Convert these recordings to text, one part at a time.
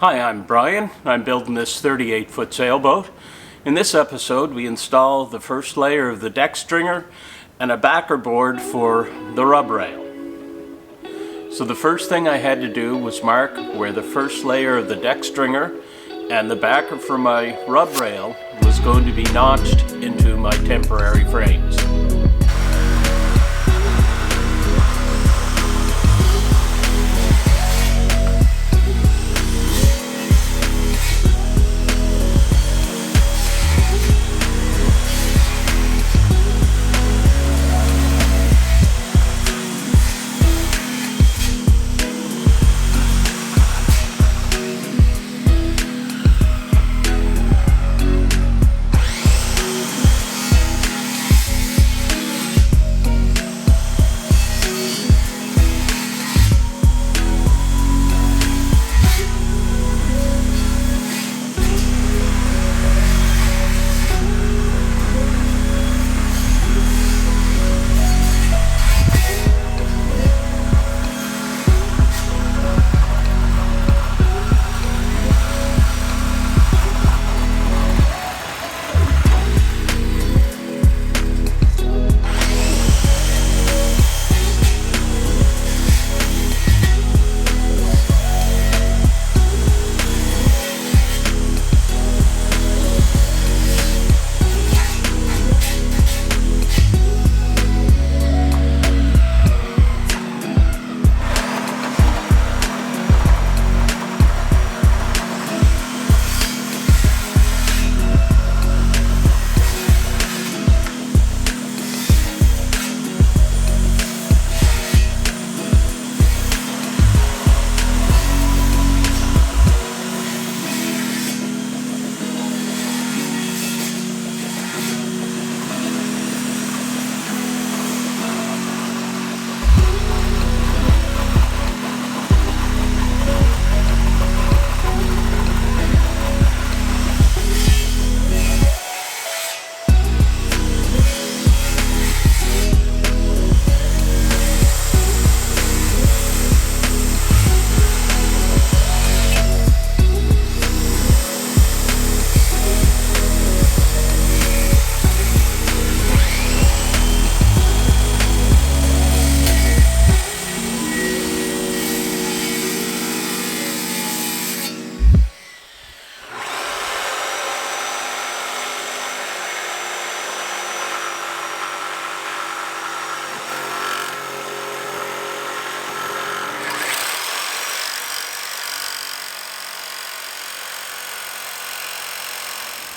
Hi, I'm Brian. I'm building this 38-foot sailboat. In this episode, we install the first layer of the deck stringer and a backer board for the rub rail. So the first thing I had to do was mark where the first layer of the deck stringer and the backer for my rub rail was going to be notched into my temporary frames.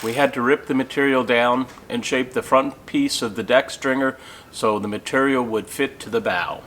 We had to rip the material down and shape the front piece of the deck stringer so the material would fit to the bow.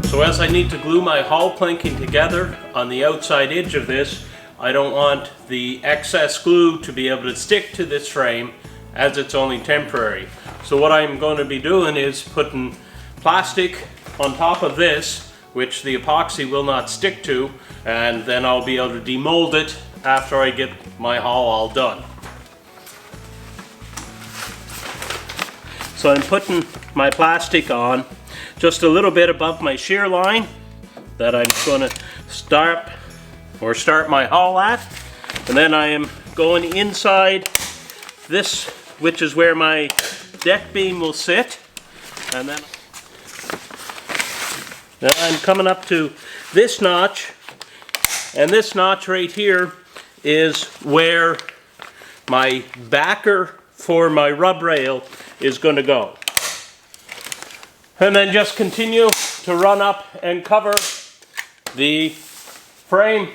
So as I need to glue my hull planking together on the outside edge of this, I don't want the excess glue to be able to stick to this frame as it's only temporary. So what I'm going to be doing is putting plastic on top of this, which the epoxy will not stick to, and then I'll be able to demold it after I get my hull all done. So I'm putting my plastic on just a little bit above my shear line that I'm going to start my hull at, and then I am going inside this, which is where my deck beam will sit, and then I'm coming up to this notch, and this notch right here is where my backer for my rub rail is going to go. And then just continue to run up and cover the frame.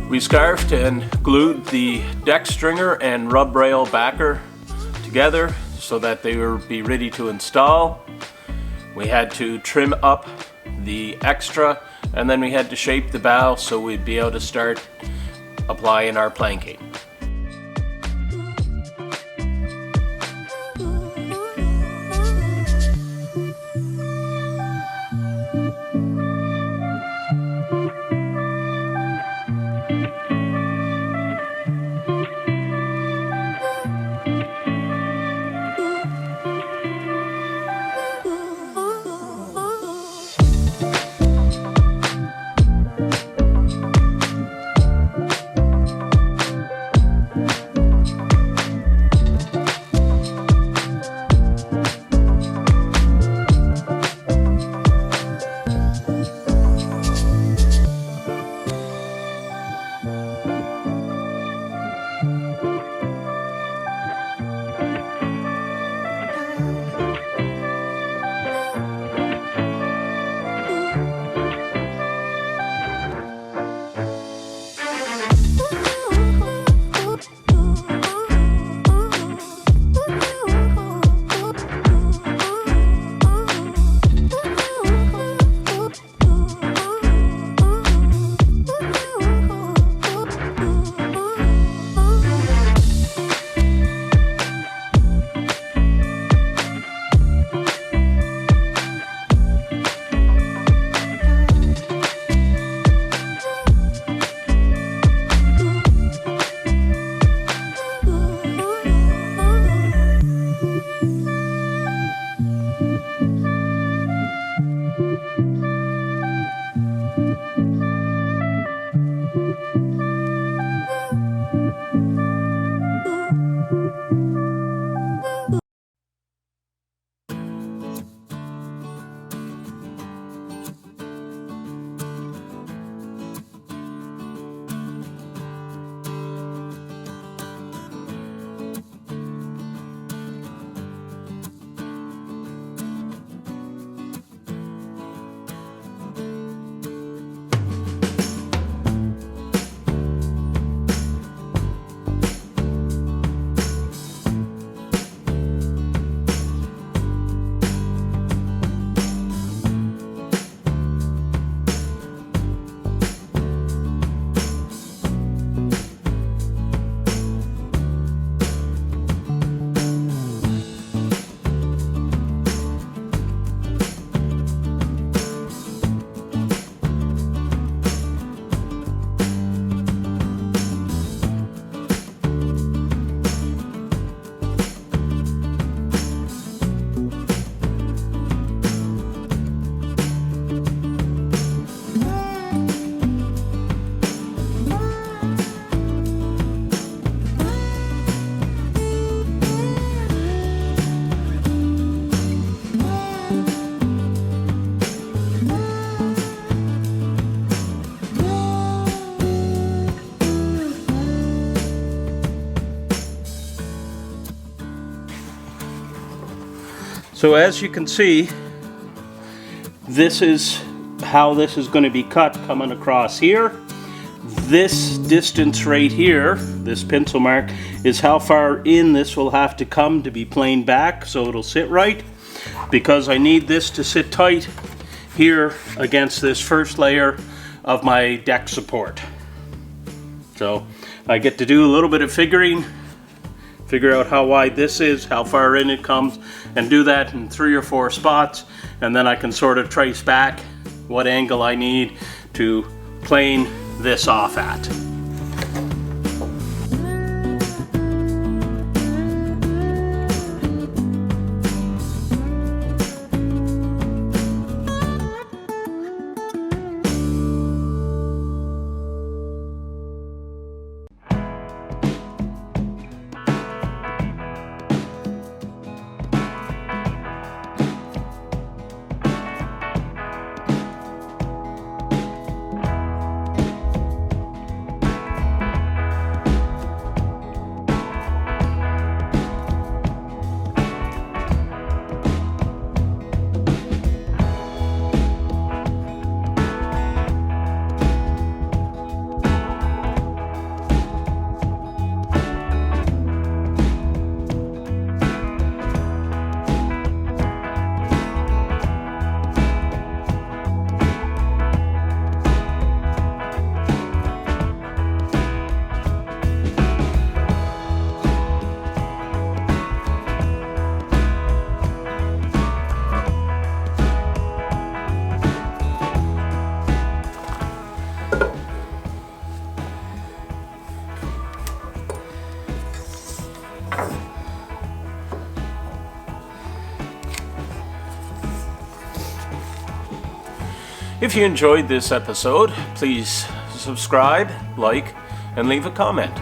We scarfed and glued the deck stringer and rub rail backer together so that they would be ready to install. We had to trim up the extra, and then we had to shape the bow so we'd be able to start applying our planking. So as you can see, this is how this is going to be cut coming across here. This distance right here, this pencil mark, is how far in this will have to come to be planed back so it'll sit right, because I need this to sit tight here against this first layer of my deck support. So I get to do a little bit of figuring, figure out how wide this is, how far in it comes, and do that in 3 or 4 spots, and then I can sort of trace back what angle I need to plane this off at. If you enjoyed this episode, please subscribe, like, and leave a comment.